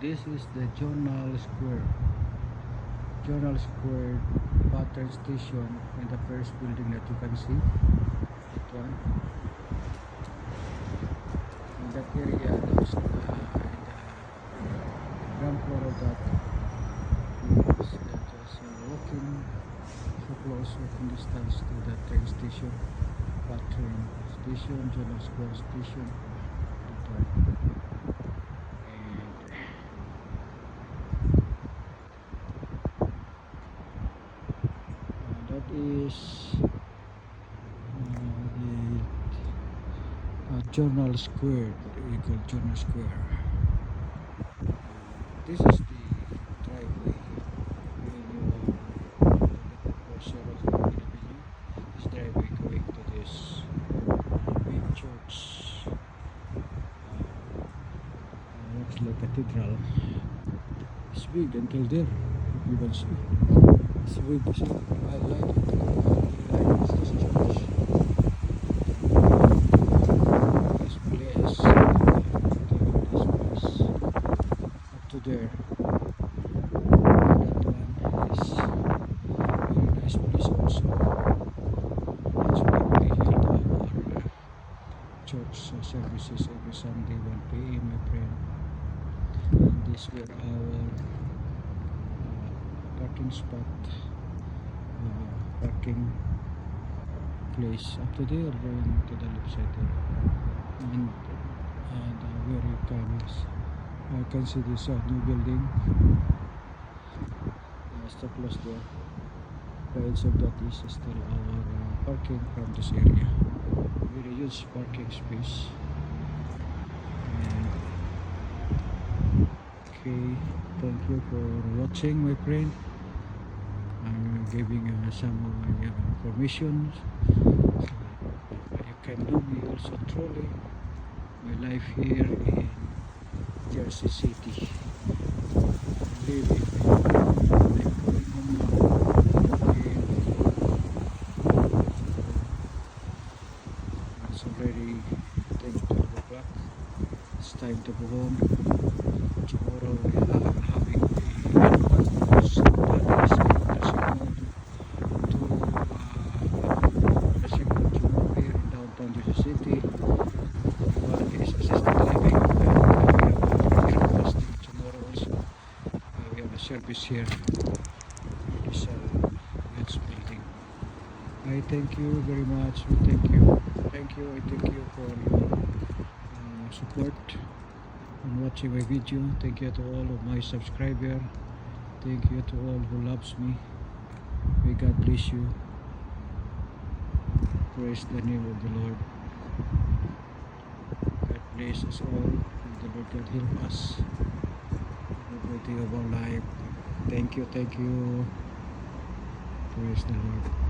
This is the Journal Square. Journal Square Pattern Station in the first building that you can see. That one. In that area, those in the ground floor of that is just walking so close, walking distance to the train station. Pattern Station, Journal Square Station. That one. That is the Journal Square, what we call Journal Square. This is the driveway when you cross Rosemary Avenue. This driveway going to this big church. Looks like cathedral. It's big until there. You can see. It's big. See, I like it. I like this church. This place. Up to there. That one is very nice place also. That's where we held our church services every Sunday 1 p.m. my friend. And this were our parking spot, parking place up to there and to the left side there. And where you can see this new building. Still close there. The edge of that is still our parking from this area. Very huge parking space. And okay, thank you for watching, my friend. I'm giving some of my information. You can know me also truly. My life here in Jersey City. Living. It's already 10:12 o'clock. It's time to go home. Tomorrow we are having a studies tomorrow here in downtown Jersey City. One is assisted living. We have fasting tomorrow also. We have a service here in this huge building. I thank you very much. Thank you. Thank you. I thank you for your support and watching my video. Thank you to all of my subscribers. Thank you to all who loves me. May God bless you. Praise the name of the Lord. God bless us all. May the Lord God help us every day of our life. Thank you. Praise the Lord.